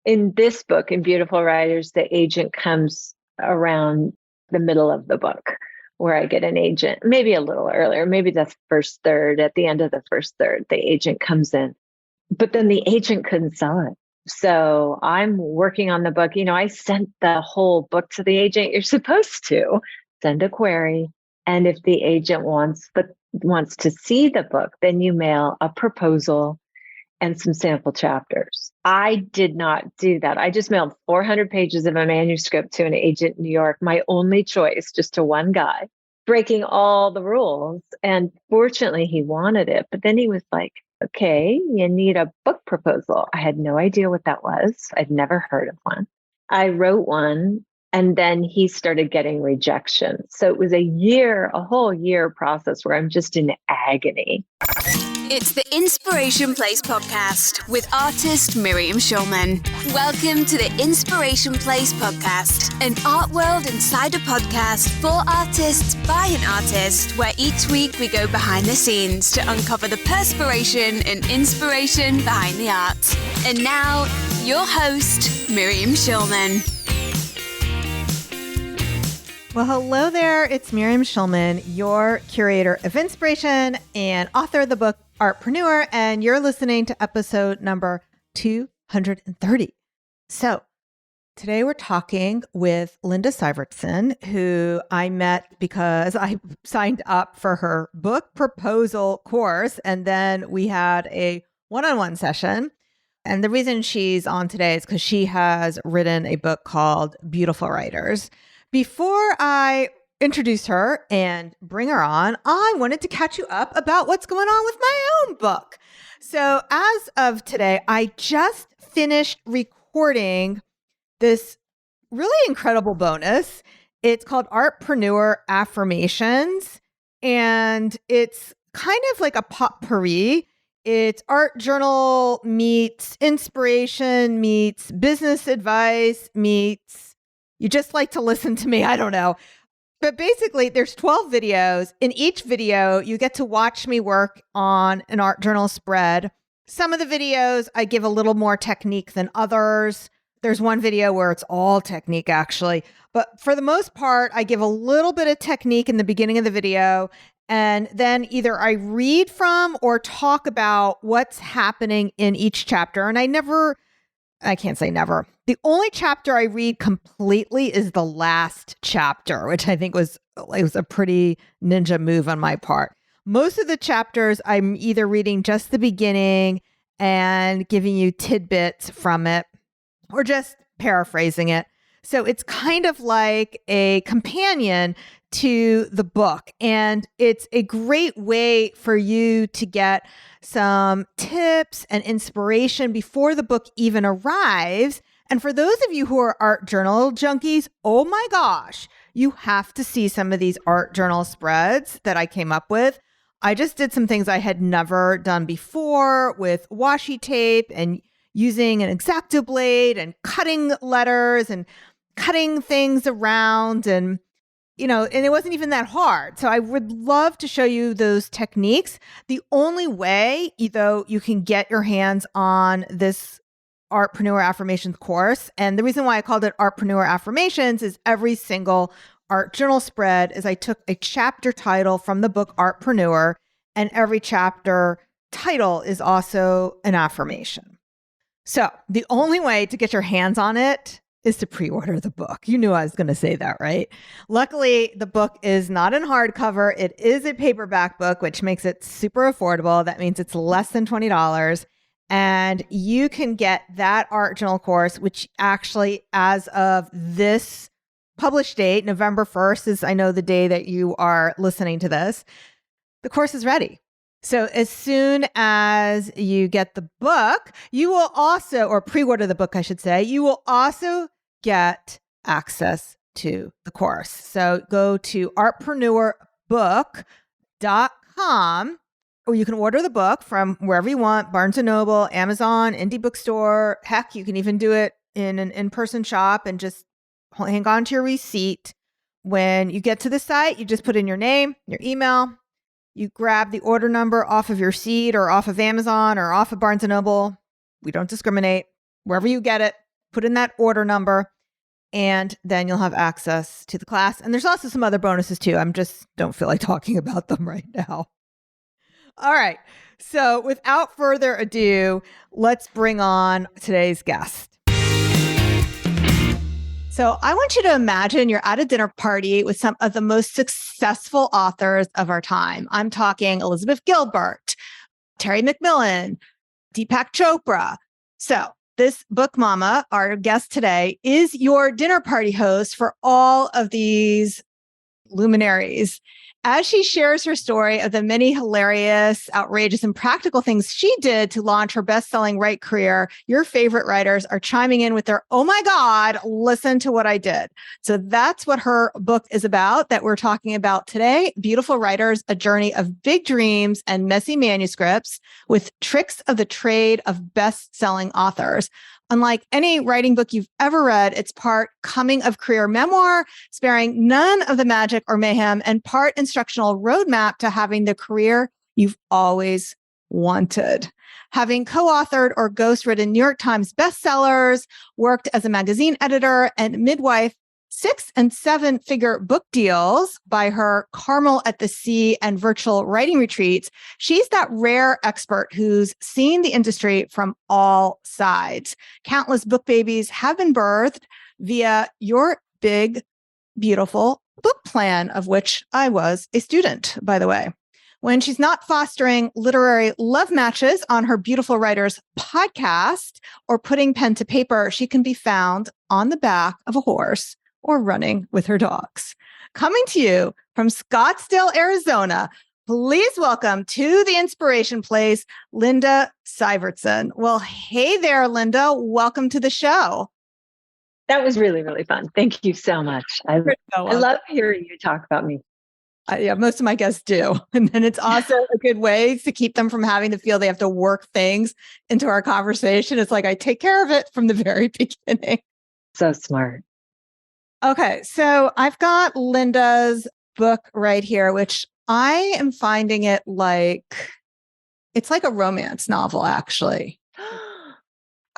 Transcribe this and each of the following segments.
In this book, in Beautiful Writers, the agent comes around the middle of the book where I get an agent, maybe a little earlier, maybe the first third, at the end of the first third, the agent comes in. But then the agent couldn't sell it. So I'm working on the book. I sent the whole book to the agent. You're supposed to send a query. And if the agent wants to see the book, then you mail a proposal and some sample chapters. I did not do that. I just mailed 400 pages of a manuscript to an agent in New York, my only choice, just to one guy, breaking all the rules. And fortunately, he wanted it. But then he was like, okay, you need a book proposal. I had no idea what that was. I'd never heard of one. I wrote one, and then he started getting rejection. So it was a whole year process where I'm just in agony. It's the Inspiration Place podcast with artist Miriam Schulman. Welcome to the Inspiration Place podcast, an art world insider podcast for artists by an artist, where each week we go behind the scenes to uncover the perspiration and inspiration behind the art. And now, your host, Miriam Schulman. Well, hello there. It's Miriam Schulman, your curator of inspiration and author of the book Artpreneur, and you're listening to episode number 230. So today we're talking with Linda Sivertsen, who I met because I signed up for her book proposal course, and then we had a one-on-one session. And the reason she's on today is because she has written a book called Beautiful Writers. Before I introduce her and bring her on, I wanted to catch you up about what's going on with my own book. So as of today, I just finished recording this really incredible bonus. It's called Artpreneur Affirmations, and it's kind of like a potpourri. It's art journal meets inspiration meets business advice meets you just like to listen to me. I don't know. But basically, there's 12 videos. In each video, you get to watch me work on an art journal spread. Some of the videos, I give a little more technique than others. There's one video where it's all technique, actually. But for the most part, I give a little bit of technique in the beginning of the video. And then either I read from or talk about what's happening in each chapter. And I can't say never. The only chapter I read completely is the last chapter, which I think was a pretty ninja move on my part. Most of the chapters, I'm either reading just the beginning and giving you tidbits from it, or just paraphrasing it. So it's kind of like a companion to the book. And it's a great way for you to get some tips and inspiration before the book even arrives. And for those of you who are art journal junkies, oh my gosh, you have to see some of these art journal spreads that I came up with. I just did some things I had never done before with washi tape and using an X-Acto blade and cutting letters and cutting things around, and it wasn't even that hard. So I would love to show you those techniques. The only way, though, you can get your hands on this Artpreneur Affirmations course, and the reason why I called it Artpreneur Affirmations is every single art journal spread is I took a chapter title from the book Artpreneur, and every chapter title is also an affirmation. So the only way to get your hands on it is to pre-order the book. You knew I was going to say that, right? Luckily, the book is not in hardcover. It is a paperback book, which makes it super affordable. That means it's less than $20. And you can get that art journal course, which actually, as of this published date, November 1st is, I know, the day that you are listening to this, the course is ready. So as soon as you get the book, you will also, or pre-order the book, I should say, you will also get access to the course. So go to artpreneurbook.com, or you can order the book from wherever you want, Barnes & Noble, Amazon, indie bookstore. Heck, you can even do it in an in-person shop and just hang on to your receipt. When you get to the site, you just put in your name, your email. You grab the order number off of your seat or off of Amazon or off of Barnes & Noble. We don't discriminate. Wherever you get it, put in that order number, and then you'll have access to the class. And there's also some other bonuses too. I'm just don't feel like talking about them right now. All right. So without further ado, let's bring on today's guest. So I want you to imagine you're at a dinner party with some of the most successful authors of our time. I'm talking Elizabeth Gilbert, Terry McMillan, Deepak Chopra. So this book mama, our guest today, is your dinner party host for all of these luminaries. As she shares her story of the many hilarious, outrageous, and practical things she did to launch her best-selling write career, your favorite writers are chiming in with their, oh my God, listen to what I did. So that's what her book is about that we're talking about today. Beautiful Writers, A Journey of Big Dreams and Messy Manuscripts with Tricks of the Trade of Best-Selling Authors. Unlike any writing book you've ever read, it's part coming of career memoir, sparing none of the magic or mayhem, and part instructional roadmap to having the career you've always wanted. Having co-authored or ghostwritten New York Times bestsellers, worked as a magazine editor and midwife, 6- and 7-figure book deals by her Carmel at the Sea and virtual writing retreats, she's that rare expert who's seen the industry from all sides. Countless book babies have been birthed via your big, beautiful book plan, of which I was a student, by the way. When she's not fostering literary love matches on her Beautiful Writers podcast or putting pen to paper, she can be found on the back of a horse or running with her dogs. Coming to you from Scottsdale, Arizona, please welcome to the Inspiration Place, Linda Sivertsen. Well, hey there, Linda. Welcome to the show. That was really, really fun. Thank you so much. I love hearing you talk about me. Yeah, most of my guests do. And then it's also a good way to keep them from having to feel they have to work things into our conversation. It's like I take care of it from the very beginning. So smart. Okay, so I've got Linda's book right here, which I am finding it it's like a romance novel, actually.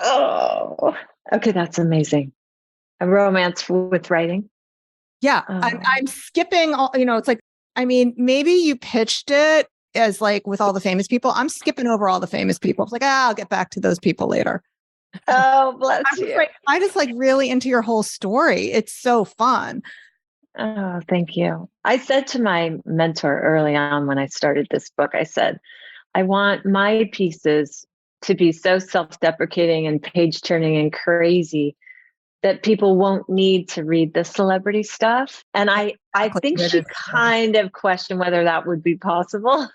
Oh, okay, that's amazing. A romance with writing? Yeah, I'm skipping all, it's like, I mean, maybe you pitched it as like with all the famous people. I'm skipping over all the famous people. It's like, I'll get back to those people later. Oh, bless you. I just really into your whole story. It's so fun. Oh, thank you. I said to my mentor early on when I started this book, I said, I want my pieces to be so self-deprecating and page-turning and crazy that people won't need to read the celebrity stuff. And I think she kind of questioned whether that would be possible.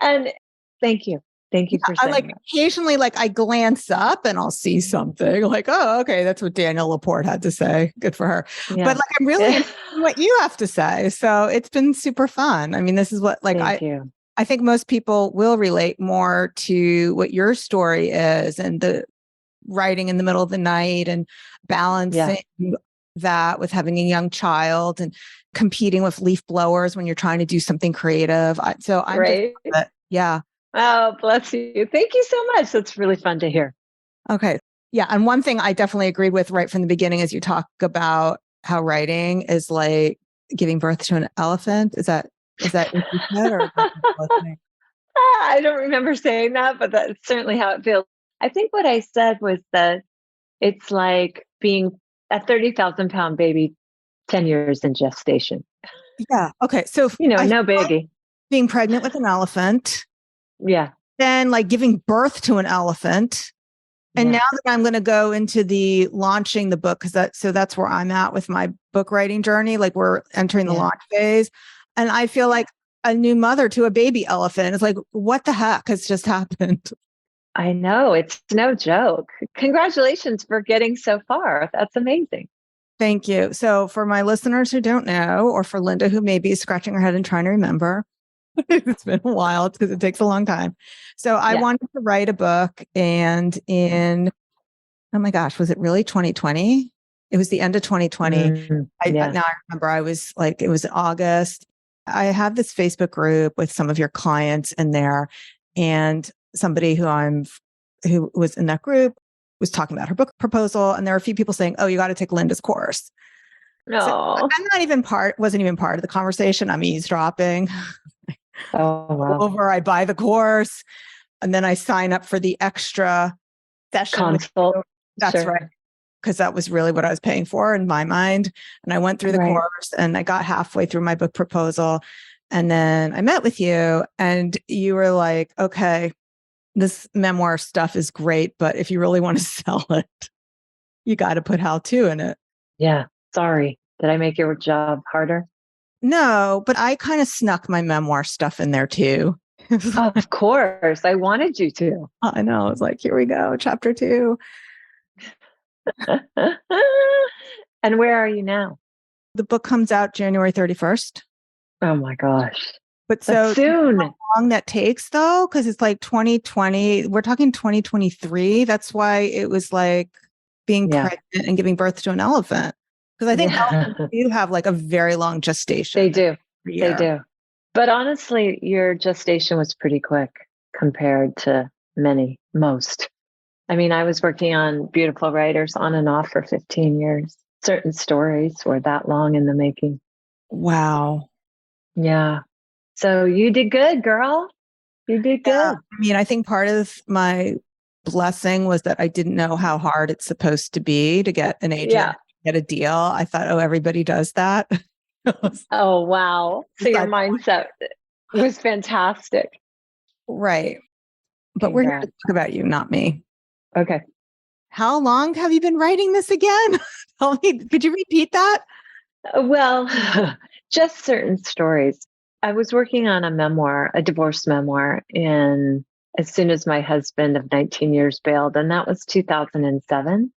And thank you. Thank you for saying that. Occasionally, I glance up and I'll see something oh, okay, that's what Danielle Laporte had to say. Good for her. Yeah. But I'm really into what you have to say. So it's been super fun. I mean, this is what I think most people will relate more to what your story is and the writing in the middle of the night and balancing that with having a young child and competing with leaf blowers when you're trying to do something creative. Yeah. Oh, bless you. Thank you so much. That's really fun to hear. Okay. Yeah. And one thing I definitely agreed with right from the beginning is you talk about how writing is like giving birth to an elephant. Is that what you said? Or I don't remember saying that, but that's certainly how it feels. I think what I said was that it's like being a 30,000-pound baby 10 years in gestation. Yeah. Okay. So, no biggie. Being pregnant with an elephant. Yeah. Then giving birth to an elephant. And now that I'm going to go into the launching the book, that's where I'm at with my book writing journey. We're entering the launch phase. And I feel like a new mother to a baby elephant. It's like, what the heck has just happened? I know. It's no joke. Congratulations for getting so far. That's amazing. Thank you. So for my listeners who don't know, or for Linda, who may be scratching her head and trying to remember, it's been a while because it takes a long time. So I wanted to write a book, and oh my gosh, was it really 2020? It was the end of 2020. Now I remember I was it was August. I have this Facebook group with some of your clients in there, and somebody who was in that group was talking about her book proposal. And there were a few people saying, oh, you got to take Linda's course. So No. wasn't even part of the conversation. I'm eavesdropping. Oh, wow. Over, I buy the course, and then I sign up for the extra session. Consult. That's Sure. right. Because that was really what I was paying for in my mind. And I went through the course and I got halfway through my book proposal. And then I met with you and you were like, okay, this memoir stuff is great, but if you really want to sell it, you got to put how-to in it. Yeah. Sorry. Did I make your job harder? No, but I kind of snuck my memoir stuff in there too. Of course. I wanted you to. I know. It's like, here we go, chapter 2. And where are you now? The book comes out January 31st. Oh my gosh. But That's so soon. how long that takes though? Because it's like 2020. We're talking 2023. That's why it was like being pregnant and giving birth to an elephant. Because I think elephants do have like a very long gestation. They do. They do. But honestly, your gestation was pretty quick compared to most. I mean, I was working on Beautiful Writers on and off for 15 years. Certain stories were that long in the making. Wow. Yeah. So you did good, girl. You did good. I mean, I think part of my blessing was that I didn't know how hard it's supposed to be to get an agent, get a deal. I thought, oh, everybody does that. Oh, wow. So your mindset was fantastic. Right. But we're here to talk about you, not me. Okay. How long have you been writing this again? Tell me, could you repeat that? Well, just certain stories. I was working on a memoir, a divorce memoir, as soon as my husband of 19 years bailed, and that was 2007.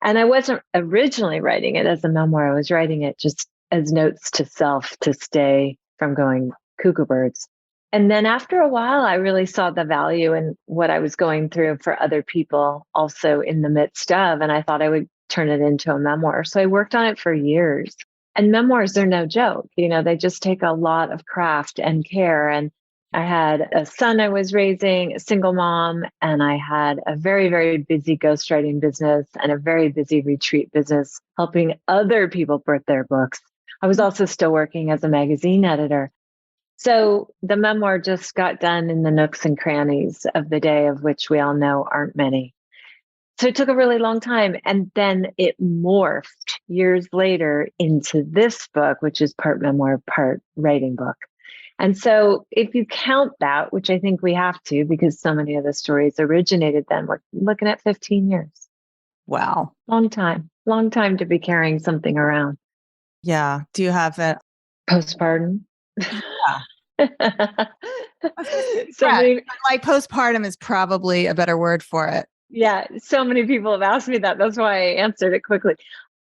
And I wasn't originally writing it as a memoir. I was writing it just as notes to self to stay from going cuckoo birds. And then after a while, I really saw the value in what I was going through for other people also in the midst of, and I thought I would turn it into a memoir. So I worked on it for years. And memoirs are no joke. You know, they just take a lot of craft and care. And I had a son I was raising, a single mom, and I had a very, very busy ghostwriting business and a very busy retreat business helping other people birth their books. I was also still working as a magazine editor. So the memoir just got done in the nooks and crannies of the day, of which we all know aren't many. So it took a really long time. And then it morphed years later into this book, which is part memoir, part writing book. And so if you count that, which I think we have to, because so many of the stories originated then, we're looking at 15 years. Wow. Long time to be carrying something around. Yeah. Do you have it? Postpartum? Yeah. Somebody, like postpartum is probably a better word for it. Yeah. So many people have asked me that. That's why I answered it quickly.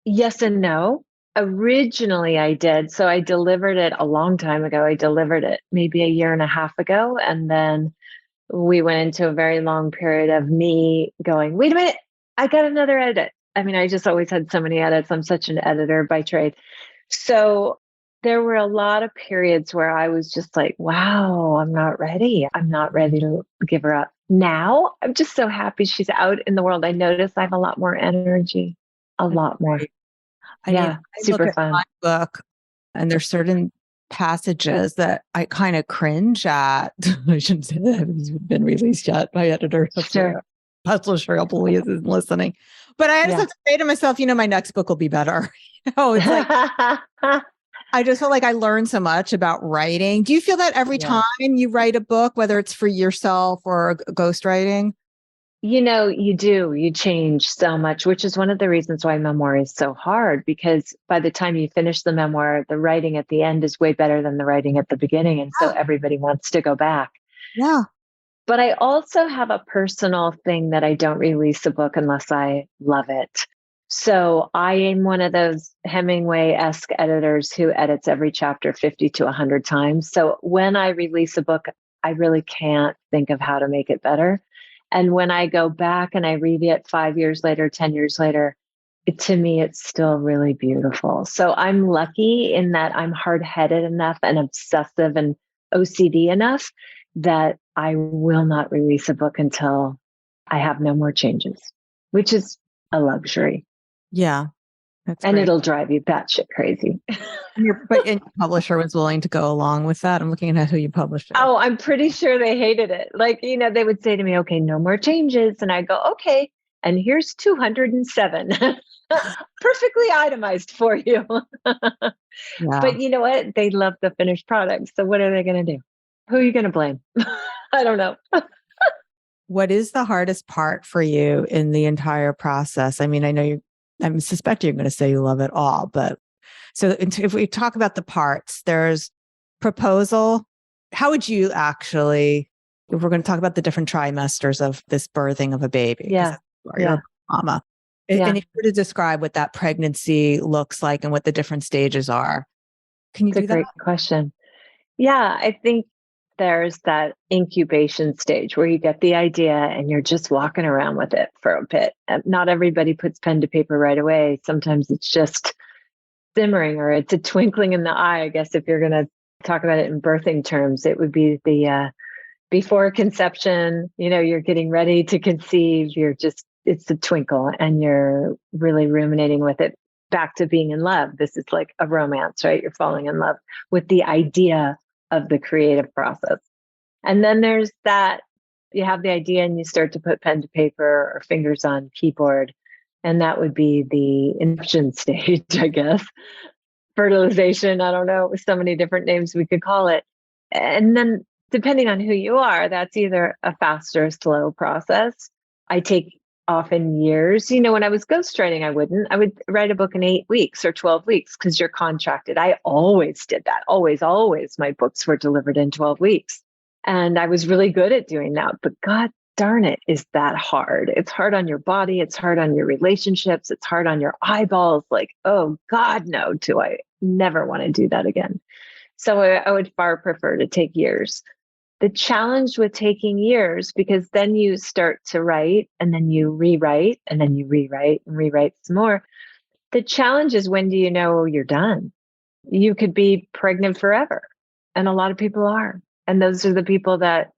Yes and no. Originally I did. So I delivered it a long time ago. I delivered it maybe a year and a half ago. And then we went into a very long period of me going, wait a minute, I got another edit. I mean, I just always had so many edits. I'm such an editor by trade. So there were a lot of periods where I was just like, wow, I'm not ready. I'm not ready to give her up. Now I'm just so happy she's out in the world. I notice I have a lot more energy, a lot more. I super look fun. At my book, and there's certain passages that I kind of cringe at. I shouldn't say that it's been released yet. My editor, publisher, hopefully isn't listening. But I just have to say to myself, my next book will be better. It's like I just feel like I learned so much about writing. Do you feel that every time you write a book, whether it's for yourself or ghostwriting? You do. You change so much, which is one of the reasons why memoir is so hard, because by the time you finish the memoir, the writing at the end is way better than the writing at the beginning. And so everybody wants to go back. Yeah. But I also have a personal thing that I don't release a book unless I love it. So I am one of those Hemingway-esque editors who edits every chapter 50 to 100 times. So when I release a book, I really can't think of how to make it better. And when I go back and I read it 5 years later, 10 years later, to me, it's still really beautiful. So I'm lucky in that I'm hard-headed enough and obsessive and OCD enough that I will not release a book until I have no more changes. which is a luxury. Yeah. That's And great. it'll drive you batshit crazy. But your publisher was willing to go along with that. I'm looking at who you published it with. Oh, I'm pretty sure they hated it. Like, they would say to me, okay, no more changes. And I go, okay. And here's 207 perfectly itemized for you. Yeah. But you know what? They love the finished product. So what are they going to do? Who are you going to blame? I don't know. What is the hardest part for you in the entire process? I mean, I'm suspecting you're going to say you love it all, but so if we talk about the parts, there's proposal. How would you actually, if we're going to talk about the different trimesters of this birthing of a baby, Yeah. you're a mama. Yeah. And if you were to describe what that pregnancy looks like and what the different stages are, can you do that? Great question. Yeah, I think there's that incubation stage where you get the idea and you're just walking around with it for a bit. Not everybody puts pen to paper right away. Sometimes it's just simmering, or it's a twinkling in the eye. I guess if you're going to talk about it in birthing terms, it would be the before conception. You're getting ready to conceive. It's a twinkle, and you're really ruminating with it. Back to being in love. This is like a romance, right? You're falling in love with the idea of the creative process. And then there's that you have the idea and you start to put pen to paper or fingers on keyboard. And that would be the inception stage, I guess. Fertilization, I don't know, so many different names we could call it. And then depending on who you are, that's either a fast or slow process. I take often years. When I was ghostwriting, I would write a book in 8 weeks or 12 weeks because you're contracted. I always did that. Always. My books were delivered in 12 weeks. And I was really good at doing that. But God darn it, is that hard? It's hard on your body. It's hard on your relationships. It's hard on your eyeballs. Like, oh God, no, do I never want to do that again. So I would far prefer to take years. The challenge with taking years, because then you start to write and then you rewrite and then you rewrite and rewrite some more. The challenge is, when do you know you're done? You could be pregnant forever. And a lot of people are. And those are the people that,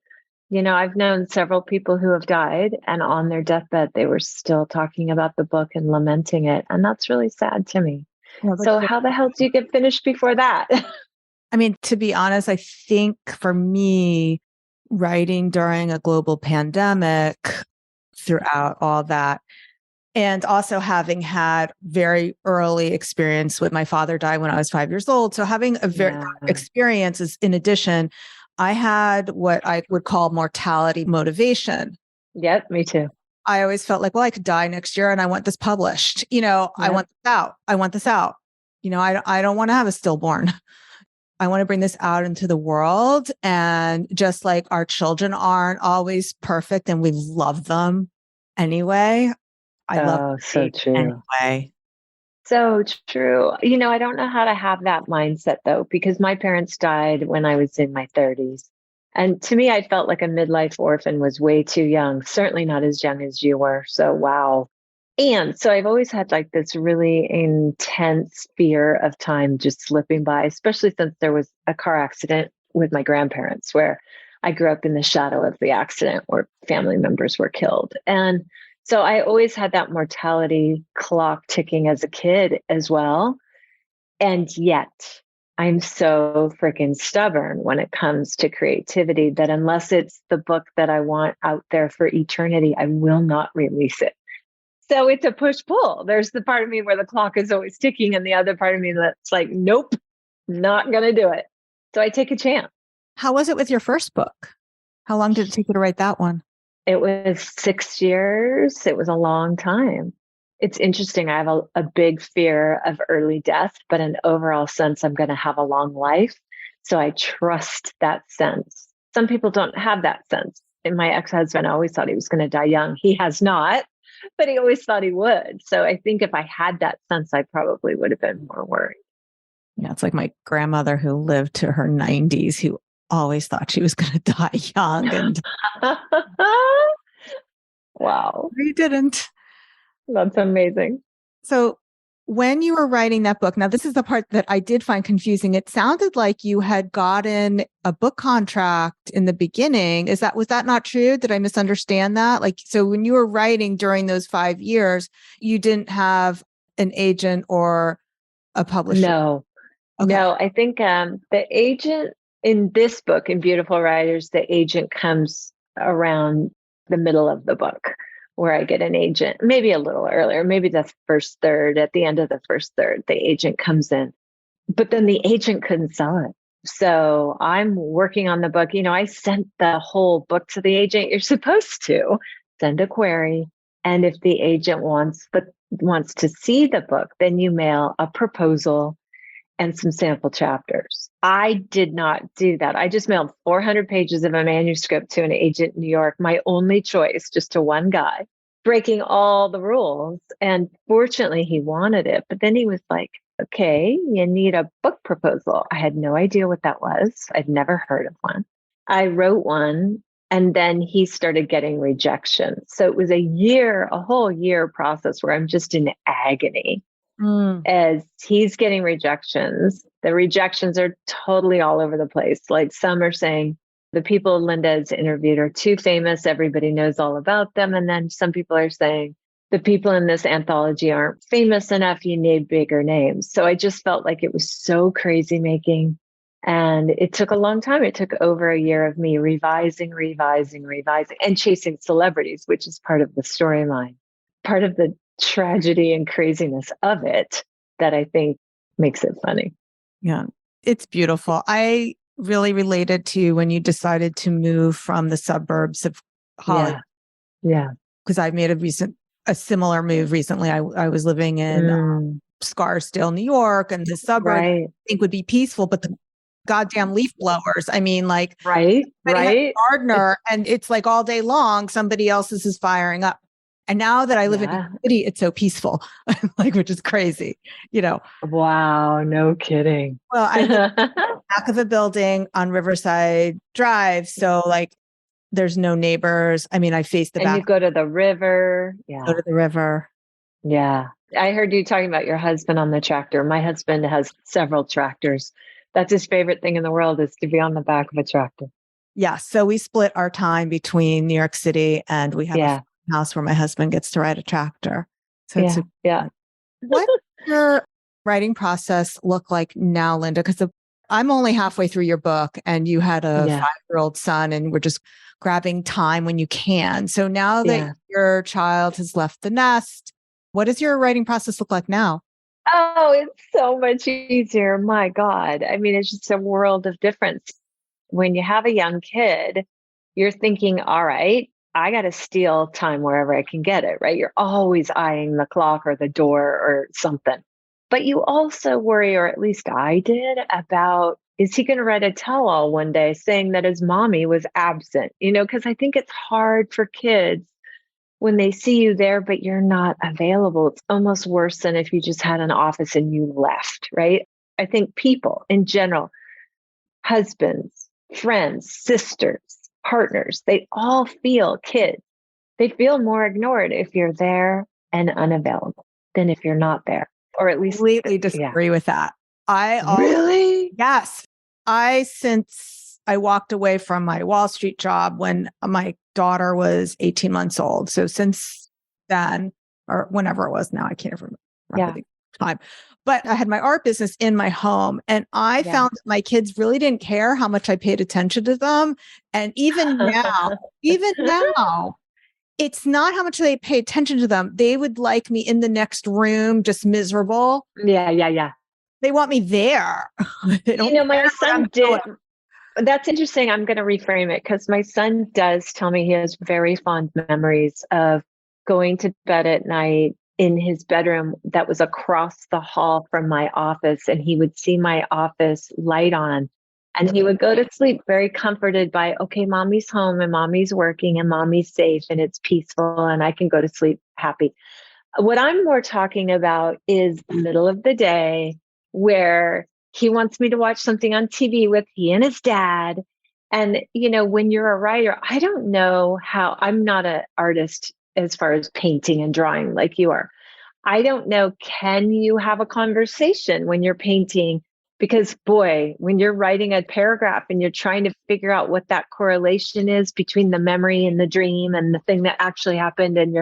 I've known several people who have died, and on their deathbed, they were still talking about the book and lamenting it. And that's really sad to me. So how the hell do you get finished before that? I mean, to be honest, I think for me, writing during a global pandemic throughout all that, and also having had very early experience with my father died when I was 5 years old. So having a very experiences in addition, I had what I would call mortality motivation. Yep, me too. I always felt like, well, I could die next year and I want this published. I want this out. I want this out. I don't want to have a stillborn. I want to bring this out into the world. And just like our children aren't always perfect and we love them anyway. I love so true. Anyway. So true. I don't know how to have that mindset though, because my parents died when I was in my 30s. And to me, I felt like a midlife orphan was way too young, certainly not as young as you were. So, wow. And so I've always had like this really intense fear of time just slipping by, especially since there was a car accident with my grandparents where I grew up in the shadow of the accident where family members were killed. And so I always had that mortality clock ticking as a kid as well. And yet I'm so freaking stubborn when it comes to creativity that unless it's the book that I want out there for eternity, I will not release it. So it's a push-pull. There's the part of me where the clock is always ticking and the other part of me that's like, nope, not going to do it. So I take a chance. How was it with your first book? How long did it take you to write that one? It was 6 years. It was a long time. It's interesting. I have a big fear of early death, but an overall sense I'm going to have a long life. So I trust that sense. Some people don't have that sense. And my ex-husband always thought he was going to die young. He has not, but he always thought he would. So I think if I had that sense, I probably would have been more worried. Yeah, it's like my grandmother who lived to her 90s, who always thought she was going to die young. And wow. He didn't. That's amazing. So when you were writing that book, now this is the part that I did find confusing. It sounded like you had gotten a book contract in the beginning. Was that not true? Did I misunderstand that? Like, so when you were writing during those 5 years, you didn't have an agent or a publisher? No, Okay. no, I think the agent in this book, in Beautiful Writers, the agent comes around the middle of the book where I get an agent, maybe a little earlier, maybe the first third, at the end of the first third, the agent comes in. But then the agent couldn't sell it. So I'm working on the book. I sent the whole book to the agent. You're supposed to send a query. And if the agent wants to see the book, then you mail a proposal and some sample chapters. I did not do that. I just mailed 400 pages of a manuscript to an agent in New York, my only choice, just to one guy, breaking all the rules. And fortunately, he wanted it. But then he was like, okay, you need a book proposal. I had no idea what that was. I'd never heard of one. I wrote one, and then he started getting rejection. So it was a whole year process where I'm just in agony. As he's getting rejections. The rejections are totally all over the place. Like, some are saying the people Linda has interviewed are too famous. Everybody knows all about them. And then some people are saying the people in this anthology aren't famous enough. You need bigger names. So I just felt like it was so crazy making. And it took a long time. It took over a year of me revising, and chasing celebrities, which is part of the storyline, part of the tragedy and craziness of it that I think makes it funny. Yeah, it's beautiful. I really related to when you decided to move from the suburbs of Hollywood. Yeah. Because I made a similar move recently. I was living in Scarsdale, New York, and the suburbs I think would be peaceful, but the goddamn leaf blowers. I mean, like, right. A gardener, and it's like all day long, somebody else's is firing up. And now that I live in the city, it's so peaceful, like, which is crazy, Wow, no kidding. Well, I live in the back of a building on Riverside Drive. So, like, there's no neighbors. I mean, I face the back. And you go to the river. Yeah. Go to the river. Yeah. I heard you talking about your husband on the tractor. My husband has several tractors. That's his favorite thing in the world, is to be on the back of a tractor. Yeah. So we split our time between New York City, and we have a house where my husband gets to ride a tractor. So it's What does your writing process look like now, Linda? Because I'm only halfway through your book, and you had a 5-year-old son, and we're just grabbing time when you can. So now that your child has left the nest, what does your writing process look like now? Oh, it's so much easier. My God. I mean, it's just a world of difference. When you have a young kid, you're thinking, all right, I got to steal time wherever I can get it, right? You're always eyeing the clock or the door or something. But you also worry, or at least I did, about, is he going to write a tell-all one day saying that his mommy was absent? Because I think it's hard for kids when they see you there, but you're not available. It's almost worse than if you just had an office and you left, right? I think people in general, husbands, friends, sisters, partners, they all feel, kids, they feel more ignored if you're there and unavailable than if you're not there. Or at least completely disagree with that. Really? Yes. Since I walked away from my Wall Street job when my daughter was 18 months old. So since then, or whenever it was now, I can't remember the time. But I had my art business in my home, and I found that my kids really didn't care how much I paid attention to them. And even now, it's not how much they pay attention to them. They would like me in the next room, just miserable. Yeah. They want me there. My son did. That's interesting. I'm going to reframe it, because my son does tell me he has very fond memories of going to bed at night in his bedroom that was across the hall from my office, and he would see my office light on, and he would go to sleep very comforted by, okay, mommy's home and mommy's working and mommy's safe and it's peaceful and I can go to sleep happy. What I'm more talking about is the middle of the day, where he wants me to watch something on TV with he and his dad. And, when you're a writer, I don't know how, I'm not an artist as far as painting and drawing like you are. I don't know, can you have a conversation when you're painting? Because boy, when you're writing a paragraph and you're trying to figure out what that correlation is between the memory and the dream and the thing that actually happened, and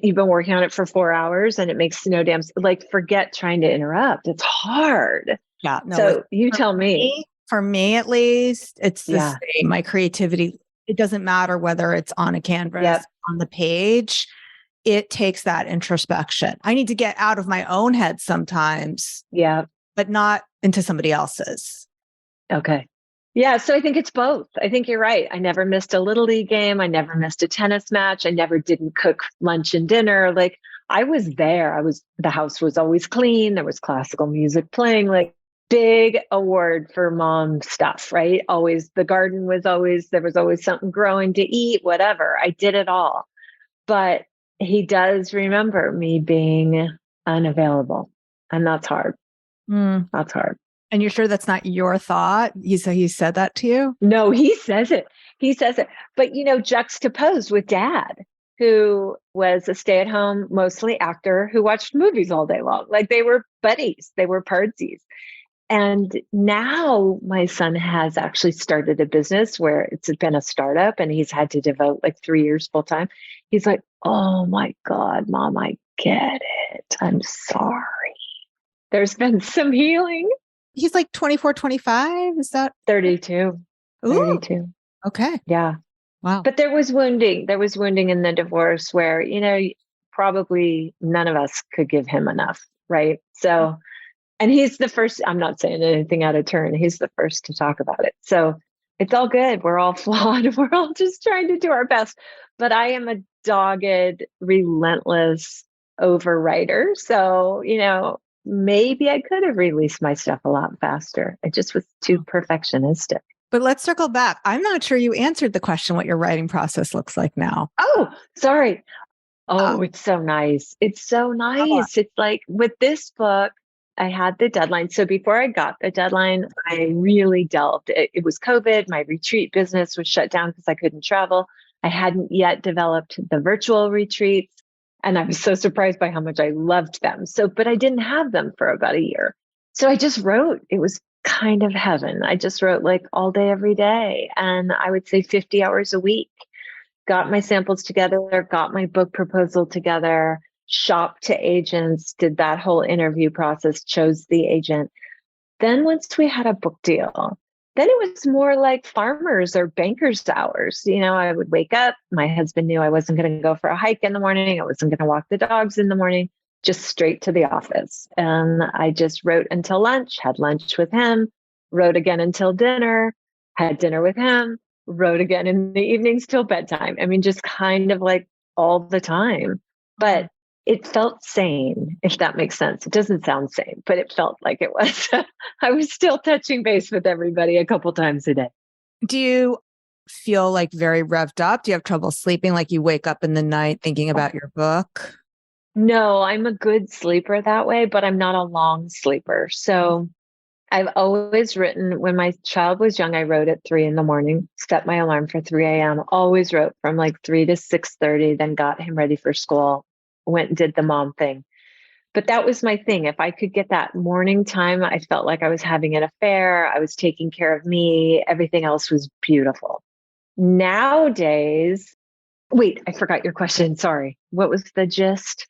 you've been working on it for 4 hours and it makes no damn, like, forget trying to interrupt. It's hard. Yeah, no, So you tell me. For me, at least, it's the Yeah. same. My creativity, it doesn't matter whether it's on a canvas, Yep. on the page. It takes that introspection. I need to get out of my own head sometimes, Yeah. but not into somebody else's. Okay. Yeah. So I think it's both. I think you're right. I never missed a little league game. I never missed a tennis match. I never didn't cook lunch and dinner. Like, I was there. The house was always clean. There was classical music playing, like, big award for mom stuff, right? Always, the garden was always, there was always something growing to eat, whatever. I did it all. But he does remember me being unavailable. And that's hard. That's hard. And you're sure that's not your thought? He said that to you? No, he says it. He says it. But, juxtaposed with dad, who was a stay-at-home, mostly actor, who watched movies all day long. Like, they were buddies. They were pardsies. And now my son has actually started a business where it's been a startup and he's had to devote like 3 years full time. He's like, oh my God, Mom, I get it. I'm sorry. There's been some healing. He's like 24, 25. Is that 32? Ooh. 32. Okay. Yeah. Wow. But there was wounding. There was wounding in the divorce where, probably none of us could give him enough. Right. So, and he's the first, I'm not saying anything out of turn. He's the first to talk about it. So it's all good. We're all flawed. We're all just trying to do our best. But I am a dogged, relentless overwriter. So, maybe I could have released my stuff a lot faster. I just was too perfectionistic. But let's circle back. I'm not sure you answered the question what your writing process looks like now. Oh, sorry. Oh, it's so nice. It's so nice. It's like with this book, I had the deadline. So before I got the deadline, I really delved. It was COVID. My retreat business was shut down because I couldn't travel. I hadn't yet developed the virtual retreats. And I was so surprised by how much I loved them. But I didn't have them for about a year. So I just wrote. It was kind of heaven. I just wrote like all day, every day. And I would say 50 hours a week. Got my samples together, got my book proposal together, shopped to agents, did that whole interview process, chose the agent. Then once we had a book deal, then it was more like farmers or bankers' hours. I would wake up. My husband knew I wasn't going to go for a hike in the morning. I wasn't going to walk the dogs in the morning, just straight to the office. And I just wrote until lunch, had lunch with him, wrote again until dinner, had dinner with him, wrote again in the evenings till bedtime. I mean, just kind of like all the time. But it felt sane, if that makes sense. It doesn't sound sane, but it felt like it was. I was still touching base with everybody a couple times a day. Do you feel like very revved up? Do you have trouble sleeping? Like you wake up in the night thinking about your book? No, I'm a good sleeper that way, but I'm not a long sleeper. So I've always written, when my child was young, I wrote at 3 a.m, set my alarm for 3 a.m, always wrote from like 3 to 6:30, then got him ready for school, went and did the mom thing. But that was my thing. If I could get that morning time, I felt like I was having an affair. I was taking care of me. Everything else was beautiful. Nowadays, wait, I forgot your question. Sorry. What was the gist?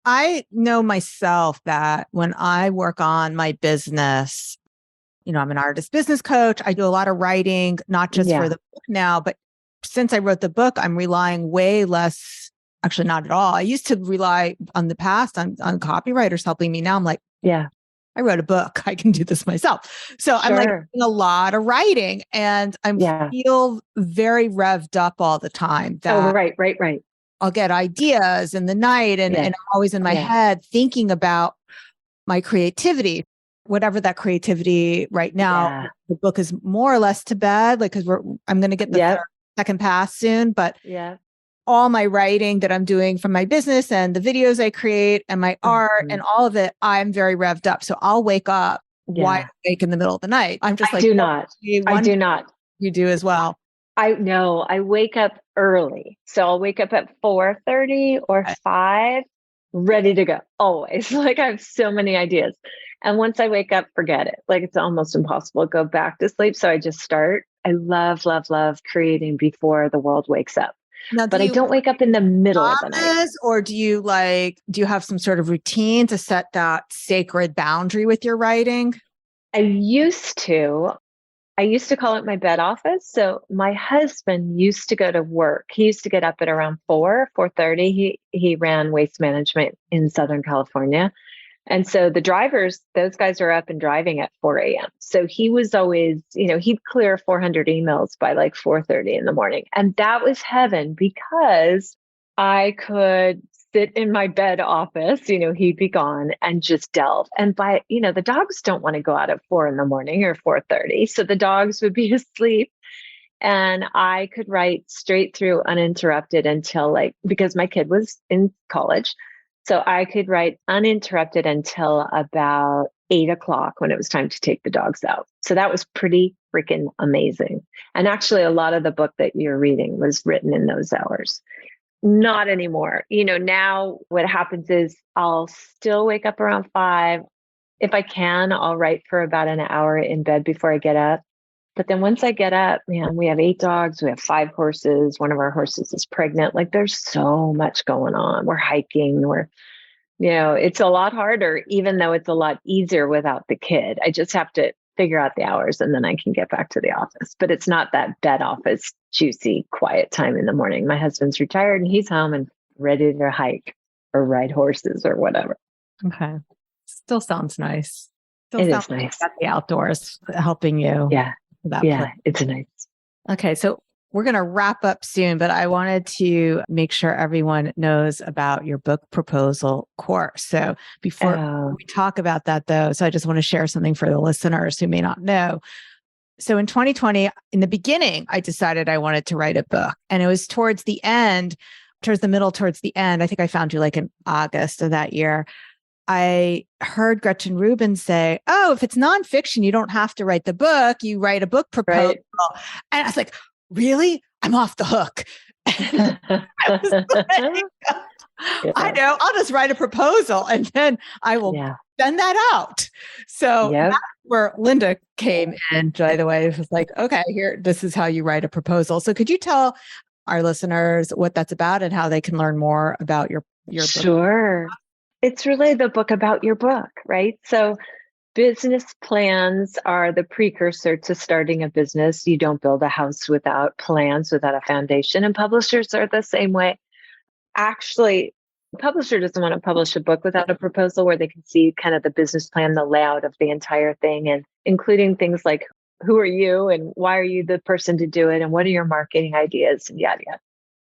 I know myself that when I work on my business, I'm an artist business coach. I do a lot of writing, not just for the book now, but since I wrote the book, I'm relying way less. Actually, not at all. I used to rely on the past on copywriters helping me. Now I'm like, yeah, I wrote a book. I can do this myself. So I'm like doing a lot of writing and I feel very revved up all the time. Right. I'll get ideas in the night and I'm always in my head thinking about my creativity, whatever that creativity right now. Yeah. The book is more or less to bed, like, because I'm going to get the second pass soon, but all my writing that I'm doing from my business and the videos I create and my art and all of it, I'm very revved up. So I'll wake up wide awake in the middle of the night. I'm just I do not. You do as well. I wake up early. So I'll wake up at 4:30 or 5. ready to go always. Like I have so many ideas. And once I wake up, forget it. Like it's almost impossible to go back to sleep. So I just start. I love, love, love creating before the world wakes up. Now, do But I you don't wake up in the middle of the night. promise, or do you have some sort of routine to set that sacred boundary with your writing? I used to. I used to call it my bed office. So my husband used to go to work. He used to get up at around 4:30. He ran waste management in Southern California. And so the drivers, those guys are up and driving at 4 a.m. So he was always, he'd clear 400 emails by like 4:30 in the morning. And that was heaven because I could sit in my bed office, he'd be gone and just delve. And the dogs don't want to go out at 4 in the morning or 4:30. So the dogs would be asleep and I could write straight through uninterrupted until because my kid was in college. So I could write uninterrupted until about 8 o'clock when it was time to take the dogs out. So that was pretty freaking amazing. And actually, a lot of the book that you're reading was written in those hours. Not anymore. Now what happens is I'll still wake up around 5. If I can, I'll write for about an hour in bed before I get up. But then once I get up, man, we have 8 dogs, we have 5 horses. One of our horses is pregnant. Like there's so much going on. We're hiking, it's a lot harder, even though it's a lot easier without the kid. I just have to figure out the hours and then I can get back to the office. But it's not that bed office, juicy, quiet time in the morning. My husband's retired and he's home and ready to hike or ride horses or whatever. Okay. Still sounds nice. It is nice. Like the outdoors helping you. Yeah. Yeah, it's nice. Okay, so we're going to wrap up soon, but I wanted to make sure everyone knows about your book proposal course. So before we talk about that, though, so I just want to share something for the listeners who may not know. So in 2020, in the beginning, I decided I wanted to write a book. And it was towards the end, towards the end, I think I found you like in August of that year. I heard Gretchen Rubin say, "Oh, if it's nonfiction, you don't have to write the book. You write a book proposal." Right. And I was like, really? I'm off the hook. I know. I'll just write a proposal and then I will send that out. So that's where Linda came in, by the way. It was like, okay, here, this is how you write a proposal. So could you tell our listeners what that's about and how they can learn more about your book? Sure. It's really the book about your book, right? So business plans are the precursor to starting a business. You don't build a house without plans, without a foundation. And publishers are the same way. Actually, a publisher doesn't want to publish a book without a proposal where they can see kind of the business plan, the layout of the entire thing, and including things like who are you and why are you the person to do it? And what are your marketing ideas and yada, yada.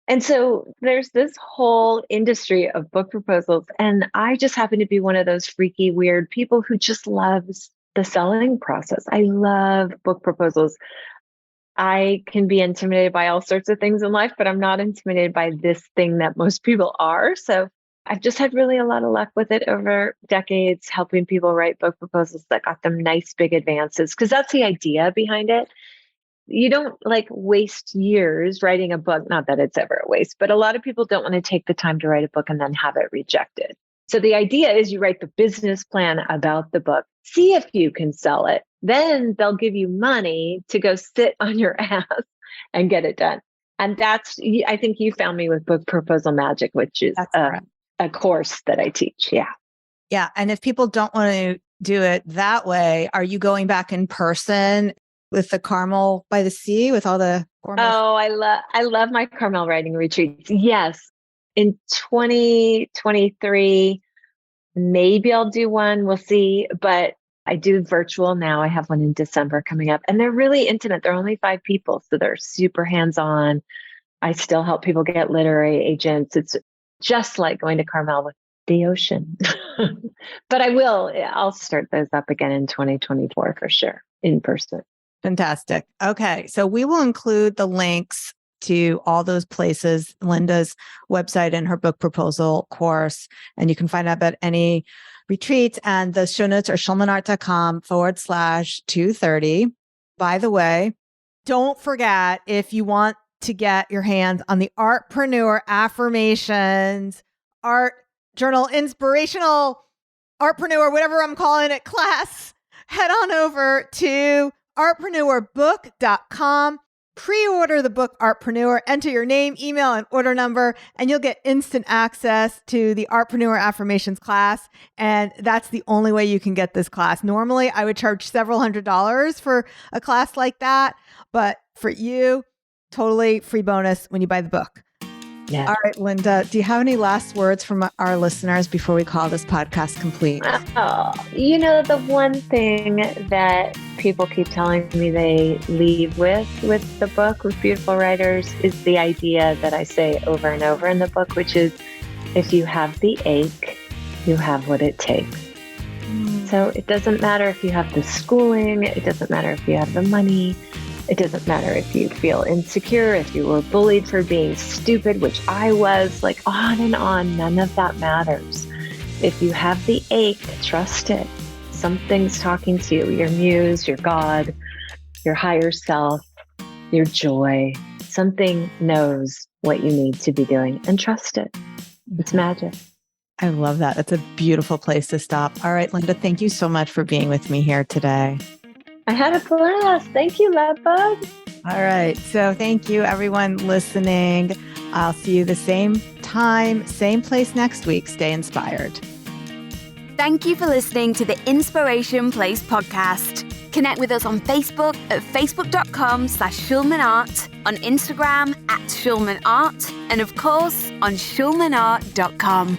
And so there's this whole industry of book proposals. And I just happen to be one of those freaky, weird people who just loves the selling process. I love book proposals. I can be intimidated by all sorts of things in life, but I'm not intimidated by this thing that most people are. So I've just had really a lot of luck with it over decades, helping people write book proposals that got them nice big advances, because that's the idea behind it. You don't waste years writing a book. Not that it's ever a waste, but a lot of people don't want to take the time to write a book and then have it rejected. So the idea is you write the business plan about the book, see if you can sell it. Then they'll give you money to go sit on your ass and get it done. And I think you found me with Book Proposal Magic, which is a course that I teach. Yeah. Yeah. And if people don't want to do it that way, are you going back in person with the Carmel by the Sea with all the Carmel? Oh, I love my Carmel writing retreats. Yes. In 2023, maybe I'll do one. We'll see. But I do virtual now. I have one in December coming up and they're really intimate. They're only 5 people. So they're super hands-on. I still help people get literary agents. It's just like going to Carmel with the ocean. But I'll start those up again in 2024 for sure, in person. Fantastic. Okay. So we will include the links to all those places, Linda's website and her book proposal course. And you can find out about any retreats, and the show notes are schulmanart.com/230. By the way, don't forget, if you want to get your hands on the Artpreneur affirmations, art journal inspirational artpreneur, whatever I'm calling it, class, head on over to artpreneurbook.com. Pre-order the book Artpreneur, enter your name, email, and order number, and you'll get instant access to the Artpreneur Affirmations class. And that's the only way you can get this class. Normally, I would charge several $100s for a class like that. But for you, totally free bonus when you buy the book. Yeah. All right, Linda, do you have any last words from our listeners before we call this podcast complete? Oh, the one thing that people keep telling me they leave with the book, with Beautiful Writers, is the idea that I say over and over in the book, which is, if you have the ache, you have what it takes. So it doesn't matter if you have the schooling, it doesn't matter if you have the money, it doesn't matter if you feel insecure, if you were bullied for being stupid, which I was, like on and on, none of that matters. If you have the ache, trust it. Something's talking to you, your muse, your God, your higher self, your joy. Something knows what you need to be doing, and trust it. It's magic. I love that. It's a beautiful place to stop. All right, Linda, thank you so much for being with me here today. I had a blast. Thank you, Ladbug. All right. So thank you, everyone listening. I'll see you the same time, same place next week. Stay inspired. Thank you for listening to the Inspiration Place podcast. Connect with us on Facebook at facebook.com/SchulmanArt, on Instagram @SchulmanArt, and of course on schulmanart.com.